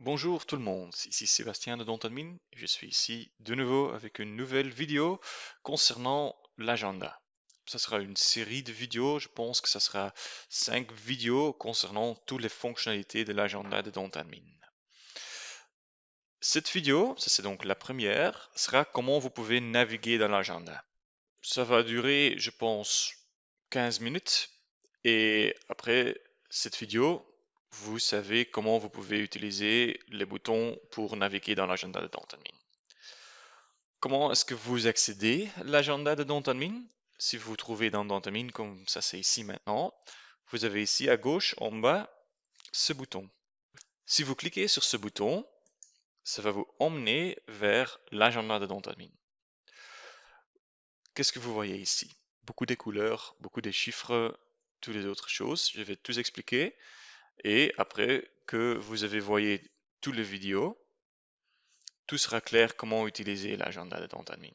Bonjour tout le monde, ici Sébastien de Dontonmin et je suis ici de nouveau avec une nouvelle vidéo concernant l'agenda. Ce sera une série de vidéos, je pense que ce sera 5 vidéos concernant toutes les fonctionnalités de l'agenda de Dontonmin. Cette vidéo, ça c'est donc la première, sera comment vous pouvez naviguer dans l'agenda. Ça va durer, je pense, 15 minutes et après cette vidéo, vous savez comment vous pouvez utiliser les boutons pour naviguer dans l'agenda de Dontonmin. Comment est-ce que vous accédez à l'agenda de Dontonmin? Si vous vous trouvez dans Dontonmin, comme ça c'est ici maintenant, vous avez ici à gauche en bas ce bouton. Si vous cliquez sur ce bouton, ça va vous emmener vers l'agenda de Dontonmin. Qu'est-ce que vous voyez ici? Beaucoup de couleurs, beaucoup de chiffres, toutes les autres choses. Je vais tout expliquer. Et après que vous avez voyé toutes les vidéos, tout sera clair comment utiliser l'agenda de Dontonmin.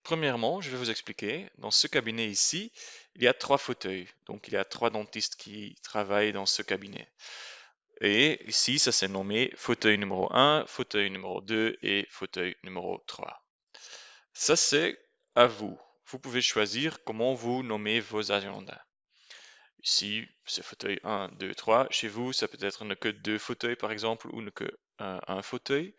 Premièrement, je vais vous expliquer, dans ce cabinet ici, il y a 3 fauteuils. Donc il y a 3 dentistes qui travaillent dans ce cabinet. Et ici, ça s'est nommé fauteuil numéro 1, fauteuil numéro 2 et fauteuil numéro 3. Ça, c'est à vous. Vous pouvez choisir comment vous nommez vos agendas. Ici, c'est fauteuil 1, 2, 3. Chez vous, ça peut être ne que 2 fauteuils par exemple, ou ne que un fauteuil.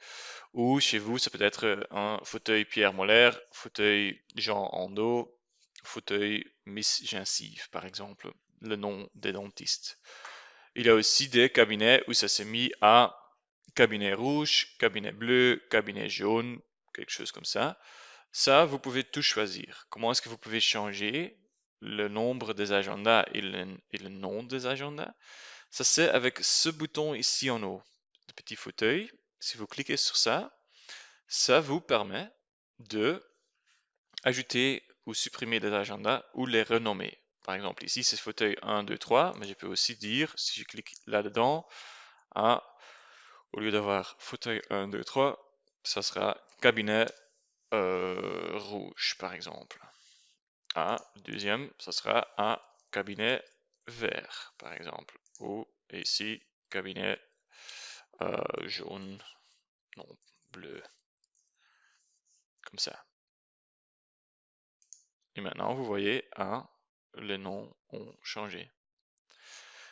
Ou chez vous, ça peut être un fauteuil Pierre Moller, fauteuil Jean Ando, fauteuil Miss Gencive par exemple, le nom des dentistes. Il y a aussi des cabinets où ça s'est mis à cabinet rouge, cabinet bleu, cabinet jaune, quelque chose comme ça. Ça, vous pouvez tout choisir. Comment est-ce que vous pouvez changer le nombre des agendas et le nom des agendas? Ça, c'est avec ce bouton ici en haut, le petit fauteuil. Si vous cliquez sur ça, ça vous permet de ajouter ou supprimer des agendas ou les renommer. Par exemple, ici, c'est fauteuil 1, 2, 3, mais je peux aussi dire, si je clique là-dedans, au lieu d'avoir fauteuil 1, 2, 3, ça sera cabinet rouge, par exemple. Deuxième, ça sera un cabinet vert, par exemple. Ou ici, cabinet jaune, non, bleu, comme ça. Et maintenant, vous voyez, les noms ont changé.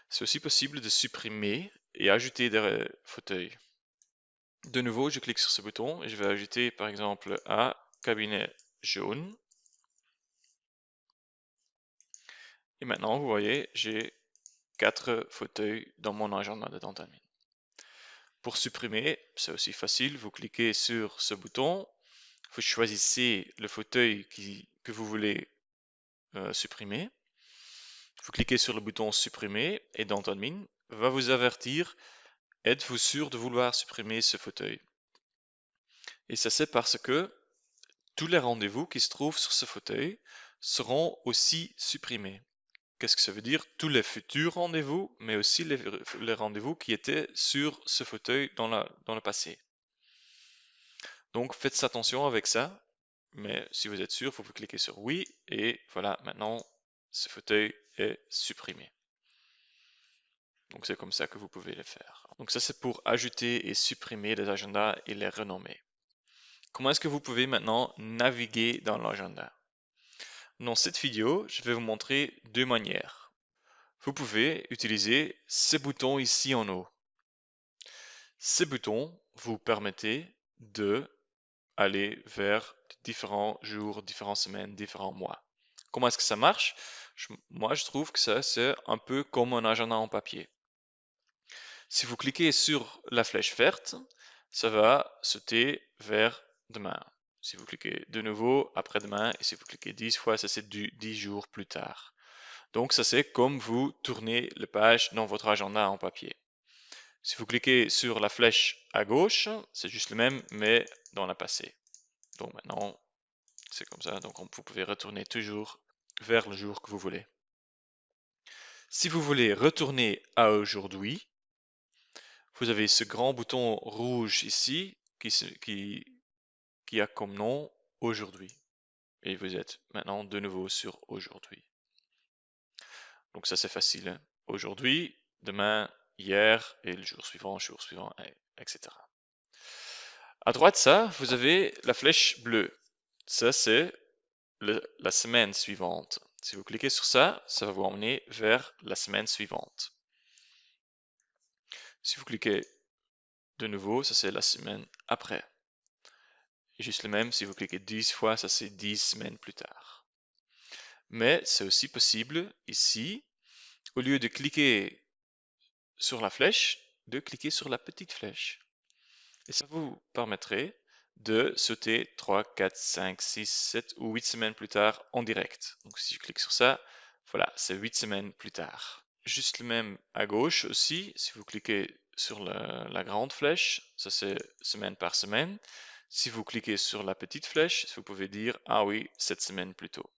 C'est aussi possible de supprimer et ajouter des fauteuils. De nouveau, je clique sur ce bouton et je vais ajouter par exemple un cabinet jaune. Et maintenant, vous voyez, j'ai 4 fauteuils dans mon agenda de Dontonmin. Pour supprimer, c'est aussi facile, vous cliquez sur ce bouton, vous choisissez le fauteuil que vous voulez supprimer, vous cliquez sur le bouton supprimer et Dontonmin va vous avertir, êtes-vous sûr de vouloir supprimer ce fauteuil? Et ça c'est parce que tous les rendez-vous qui se trouvent sur ce fauteuil seront aussi supprimés. Qu'est-ce que ça veut dire? Tous les futurs rendez-vous, mais aussi les rendez-vous qui étaient sur ce fauteuil dans le passé. Donc faites attention avec ça, mais si vous êtes sûr, vous pouvez cliquer sur oui, et voilà, maintenant ce fauteuil est supprimé. Donc c'est comme ça que vous pouvez le faire. Donc ça c'est pour ajouter et supprimer les agendas et les renommer. Comment est-ce que vous pouvez maintenant naviguer dans l'agenda? Dans cette vidéo, je vais vous montrer deux manières. Vous pouvez utiliser ces boutons ici en haut. Ces boutons vous permettent de aller vers différents jours, différentes semaines, différents mois. Comment est-ce que ça marche? Moi, je trouve que ça, c'est un peu comme un agenda en papier. Si vous cliquez sur la flèche verte, ça va sauter vers demain. Si vous cliquez de nouveau après-demain, et si vous cliquez 10 fois, ça c'est 10 jours plus tard. Donc ça c'est comme vous tournez les pages dans votre agenda en papier. Si vous cliquez sur la flèche à gauche, c'est juste le même, mais dans le passé. Donc maintenant, c'est comme ça. Donc vous pouvez retourner toujours vers le jour que vous voulez. Si vous voulez retourner à aujourd'hui, vous avez ce grand bouton rouge ici qui a comme nom aujourd'hui. Et vous êtes maintenant de nouveau sur aujourd'hui. Donc ça c'est facile. Aujourd'hui, demain, hier et le jour suivant, etc. À droite, ça, vous avez la flèche bleue. Ça, c'est la semaine suivante. Si vous cliquez sur ça, ça va vous emmener vers la semaine suivante. Si vous cliquez de nouveau, ça c'est la semaine après. Et juste le même, si vous cliquez 10 fois, ça c'est 10 semaines plus tard. Mais c'est aussi possible ici, au lieu de cliquer sur la flèche, de cliquer sur la petite flèche. Et ça vous permettrait de sauter 3, 4, 5, 6, 7 ou 8 semaines plus tard en direct. Donc si je clique sur ça, voilà, c'est 8 semaines plus tard. Juste le même à gauche aussi, si vous cliquez sur la grande flèche, ça c'est semaine par semaine. Si vous cliquez sur la petite flèche, vous pouvez dire, ah oui, 7 semaines plus tôt.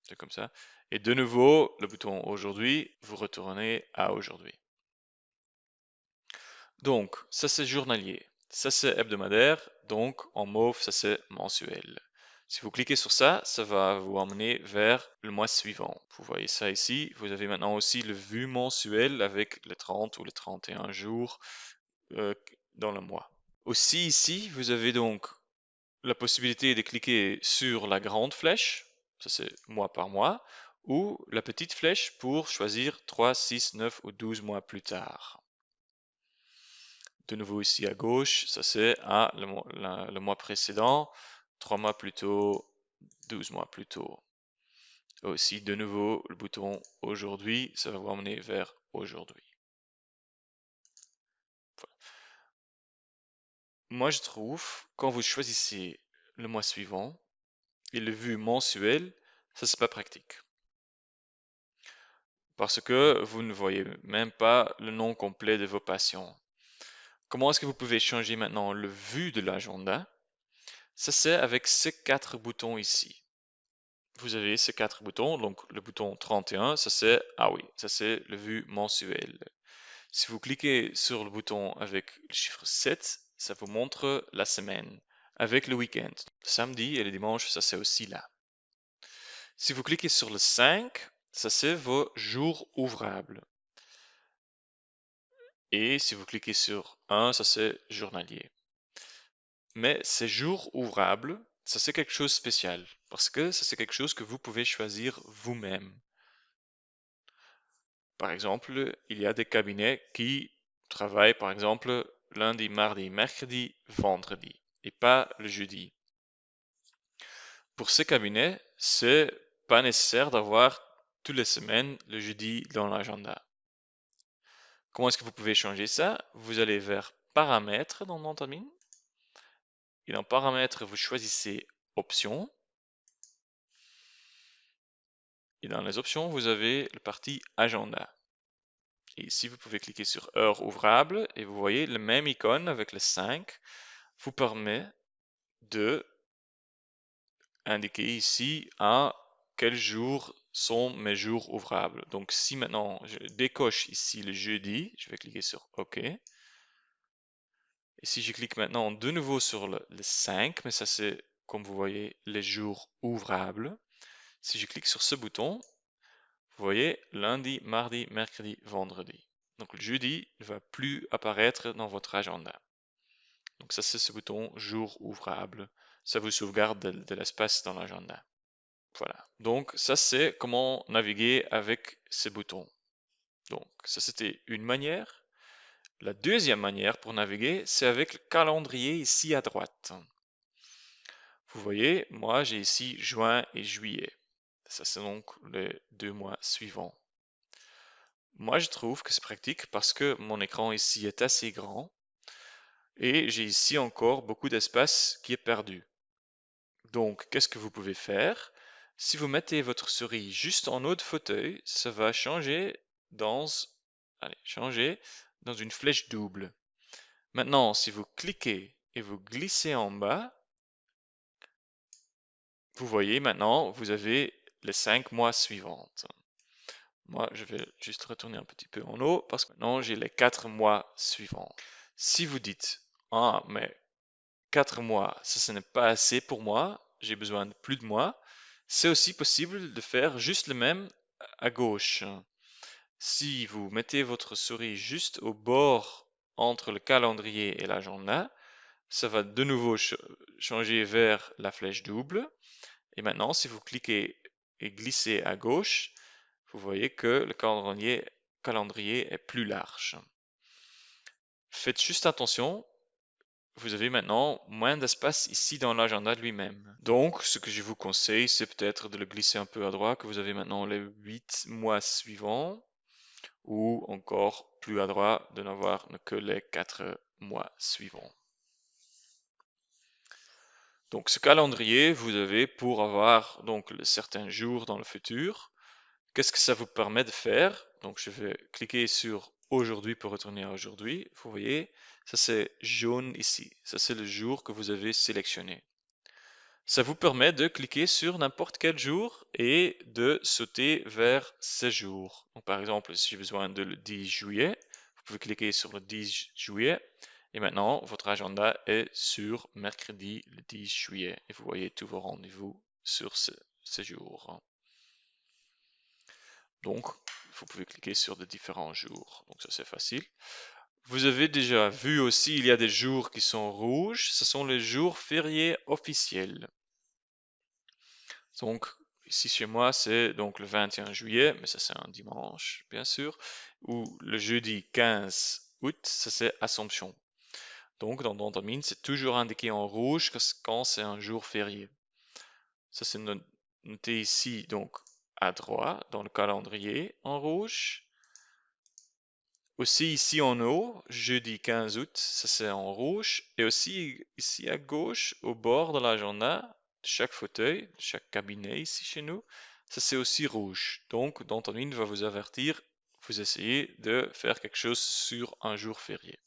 C'est comme ça. Et de nouveau, le bouton aujourd'hui, vous retournez à aujourd'hui. Donc, ça c'est journalier, ça c'est hebdomadaire, donc en mauve, ça c'est mensuel. Si vous cliquez sur ça, ça va vous emmener vers le mois suivant. Vous voyez ça ici, vous avez maintenant aussi le vue mensuel avec les 30 ou les 31 jours dans le mois. Aussi ici, vous avez donc la possibilité de cliquer sur la grande flèche, ça c'est mois par mois, ou la petite flèche pour choisir 3, 6, 9 ou 12 mois plus tard. De nouveau ici à gauche, ça c'est le mois précédent, 3 mois plus tôt, 12 mois plus tôt. Aussi de nouveau le bouton aujourd'hui, ça va vous emmener vers aujourd'hui. Voilà. Moi je trouve, quand vous choisissez le mois suivant et le vue mensuel, ça c'est pas pratique. Parce que vous ne voyez même pas le nom complet de vos patients. Comment est-ce que vous pouvez changer maintenant le vue de l'agenda? Ça c'est avec ces 4 boutons ici. Vous avez ces 4 boutons, donc le bouton 31, ça c'est, ah oui, ça c'est le vue mensuel. Si vous cliquez sur le bouton avec le chiffre 7, ça vous montre la semaine, avec le week-end. Samedi et le dimanche, ça c'est aussi là. Si vous cliquez sur le 5, ça c'est vos jours ouvrables. Et si vous cliquez sur 1, ça c'est journalier. Mais ces jours ouvrables, ça c'est quelque chose de spécial, parce que ça c'est quelque chose que vous pouvez choisir vous-même. Par exemple, il y a des cabinets qui travaillent par exemple lundi, mardi, mercredi, vendredi et pas le jeudi. Pour ces cabinets, c'est pas nécessaire d'avoir toutes les semaines le jeudi dans l'agenda. Comment est-ce que vous pouvez changer ça? Vous allez vers Paramètres dans NantAdmin et dans Paramètres, vous choisissez Options. Et dans les options, vous avez le parti Agenda. Et ici, vous pouvez cliquer sur Heure ouvrable et vous voyez le même icône avec le 5 vous permet de indiquer ici à quel jour sont mes jours ouvrables. Donc si maintenant je décoche ici le jeudi, je vais cliquer sur OK. Et si je clique maintenant de nouveau sur le 5, mais ça c'est comme vous voyez les jours ouvrables. Si je clique sur ce bouton, vous voyez lundi, mardi, mercredi, vendredi. Donc le jeudi ne va plus apparaître dans votre agenda. Donc ça c'est ce bouton jour ouvrable. Ça vous sauvegarde de l'espace dans l'agenda. Voilà. Donc ça c'est comment naviguer avec ces boutons. Donc ça c'était une manière. La deuxième manière pour naviguer, c'est avec le calendrier ici à droite. Vous voyez, moi j'ai ici juin et juillet. Ça c'est donc les 2 mois suivants. Moi je trouve que c'est pratique parce que mon écran ici est assez grand et j'ai ici encore beaucoup d'espace qui est perdu. Donc, qu'est-ce que vous pouvez faire? Si vous mettez votre souris juste en haut de fauteuil, ça va changer dans, changer dans une flèche double. Maintenant, si vous cliquez et vous glissez en bas, vous voyez maintenant, vous avez les 5 mois suivantes. Moi, je vais juste retourner un petit peu en haut parce que maintenant, j'ai les 4 mois suivants. Si vous dites, ah, mais 4 mois, ça, ce n'est pas assez pour moi, j'ai besoin de plus de mois, c'est aussi possible de faire juste le même à gauche. Si vous mettez votre souris juste au bord entre le calendrier et l'agenda, ça va de nouveau changer vers la flèche double. Et maintenant, si vous cliquez et glissez à gauche, vous voyez que le calendrier est plus large. Faites juste attention, vous avez maintenant moins d'espace ici dans l'agenda lui-même. Donc, ce que je vous conseille, c'est peut-être de le glisser un peu à droite, que vous avez maintenant les 8 mois suivants, ou encore plus à droite, de n'avoir que les 4 mois suivants. Donc, ce calendrier, vous avez pour avoir donc certains jours dans le futur. Qu'est-ce que ça vous permet de faire? Donc, je vais cliquer sur aujourd'hui pour retourner à aujourd'hui. Vous voyez, ça c'est jaune ici. Ça c'est le jour que vous avez sélectionné. Ça vous permet de cliquer sur n'importe quel jour et de sauter vers ces jours. Donc, par exemple, si j'ai besoin de le 10 juillet, vous pouvez cliquer sur le 10 juillet et maintenant votre agenda est sur mercredi le 10 juillet et vous voyez tous vos rendez-vous sur ces jours. Donc, vous pouvez cliquer sur de différents jours. Donc, ça c'est facile. Vous avez déjà vu aussi, il y a des jours qui sont rouges. Ce sont les jours fériés officiels. Donc, ici chez moi, c'est donc le 21 juillet, mais ça c'est un dimanche, bien sûr. Ou le jeudi 15 août, ça c'est Assomption. Donc, dans Dentamine, c'est toujours indiqué en rouge quand c'est un jour férié. Ça c'est noté ici, donc à droite, dans le calendrier, en rouge. Aussi ici en haut, jeudi 15 août, ça c'est en rouge. Et aussi ici à gauche, au bord de l'agenda, de chaque fauteuil, de chaque cabinet ici chez nous, ça c'est aussi rouge. Donc Dantonine va vous avertir, vous essayez de faire quelque chose sur un jour férié.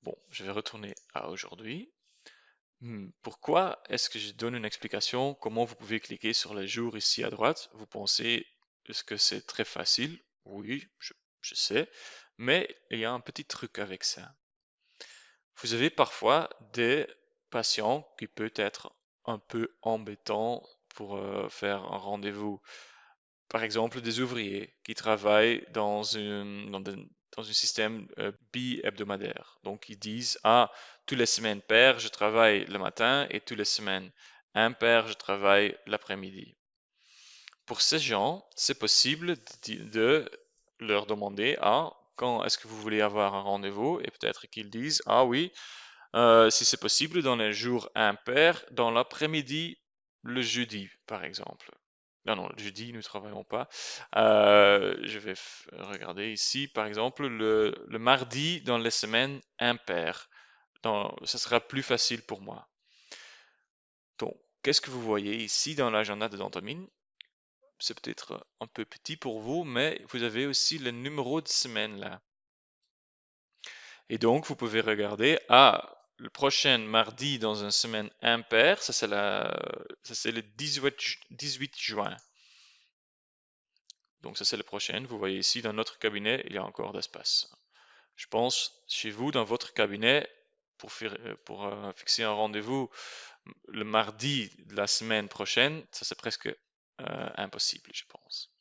Bon, je vais retourner à aujourd'hui. Pourquoi est-ce que je donne une explication comment vous pouvez cliquer sur les jours ici à droite? Vous pensez, est-ce que c'est très facile? Oui, je sais, mais il y a un petit truc avec ça. Vous avez parfois des patients qui peuvent être un peu embêtants pour faire un rendez-vous. Par exemple, des ouvriers qui travaillent dans un système bi-hebdomadaire. Donc, ils disent, ah, toutes les semaines paires, je travaille le matin et toutes les semaines impaires, je travaille l'après-midi. Pour ces gens, c'est possible de leur demander, ah, quand est-ce que vous voulez avoir un rendez-vous? Et peut-être qu'ils disent, ah oui, si c'est possible, dans les jours impairs, dans l'après-midi, le jeudi, par exemple. Non, non, le jeudi, nous ne travaillons pas. Je vais regarder ici, par exemple, le mardi dans les semaines impaires. Ça sera plus facile pour moi. Donc, qu'est-ce que vous voyez ici dans l'agenda de Dantomine? C'est peut-être un peu petit pour vous, mais vous avez aussi le numéro de semaine là. Et donc, vous pouvez regarder, le prochain mardi dans une semaine impaire, ça c'est le 18 juin. Donc ça c'est le prochain. Vous voyez ici dans notre cabinet, il y a encore d'espace. Je pense chez vous, dans votre cabinet, pour fixer un rendez-vous le mardi de la semaine prochaine, ça c'est presque impossible, je pense.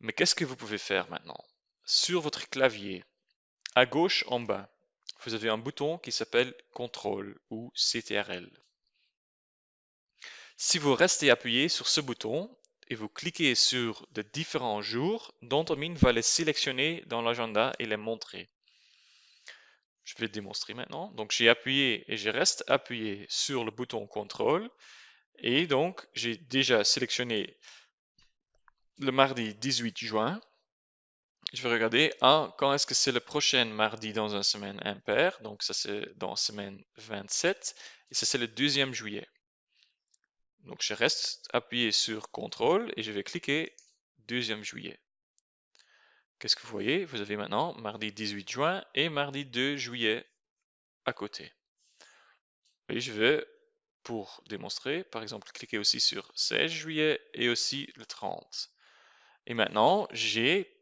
Mais qu'est-ce que vous pouvez faire maintenant? Sur votre clavier, à gauche en bas, vous avez un bouton qui s'appelle Contrôle ou CTRL. Si vous restez appuyé sur ce bouton et vous cliquez sur de différents jours, Dantomine va les sélectionner dans l'agenda et les montrer. Je vais démontrer maintenant. Donc j'ai appuyé et je reste appuyé sur le bouton Contrôle et donc j'ai déjà sélectionné le mardi 18 juin. Je vais regarder, quand est-ce que c'est le prochain mardi dans une semaine impaire? Donc ça c'est dans semaine 27 et ça c'est le 2e juillet. Donc je reste appuyé sur CTRL et je vais cliquer 2e juillet. Qu'est-ce que vous voyez? Vous avez maintenant mardi 18 juin et mardi 2 juillet à côté. Et je vais, pour démontrer, par exemple, cliquer aussi sur 16 juillet et aussi le 30. Et maintenant, j'ai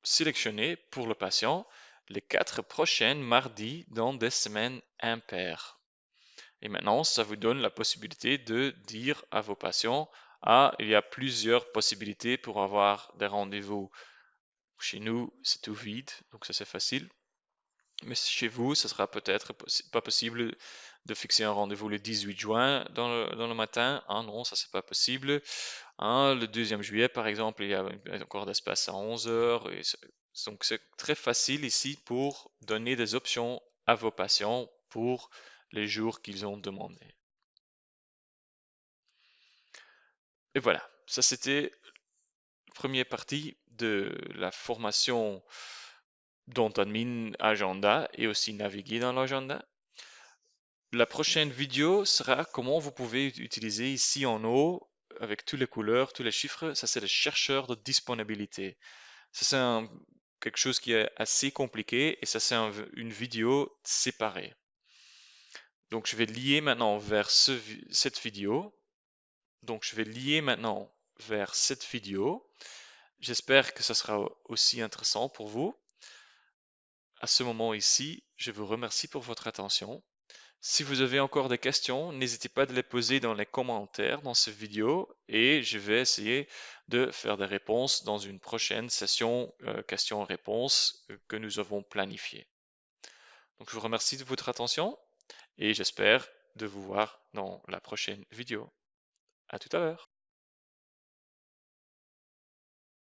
sélectionné pour le patient les 4 prochains mardis dans des semaines impaires. Et maintenant, ça vous donne la possibilité de dire à vos patients, il y a plusieurs possibilités pour avoir des rendez-vous Chez nous, c'est tout vide, donc ça c'est facile. Mais chez vous, ce sera peut-être pas possible de fixer un rendez-vous le 18 juin dans le matin. Ah non, ça c'est pas possible. Hein, le 2e juillet, par exemple, il y a encore d'espace à 11 heures. Donc c'est très facile ici pour donner des options à vos patients pour les jours qu'ils ont demandé. Et voilà, ça c'était la première partie de la formation dont admin agenda et aussi naviguer dans l'agenda. La prochaine vidéo sera comment vous pouvez utiliser ici en haut, avec toutes les couleurs, tous les chiffres, ça c'est le chercheur de disponibilité. Ça c'est quelque chose qui est assez compliqué et ça c'est une vidéo séparée. Donc je vais lier maintenant vers cette vidéo. Donc je vais lier maintenant vers cette vidéo. J'espère que ça sera aussi intéressant pour vous. À ce moment ici, je vous remercie pour votre attention. Si vous avez encore des questions, n'hésitez pas de les poser dans les commentaires dans cette vidéo et je vais essayer de faire des réponses dans une prochaine session questions-réponses que nous avons planifiée. Donc je vous remercie de votre attention et j'espère de vous voir dans la prochaine vidéo. À tout à l'heure.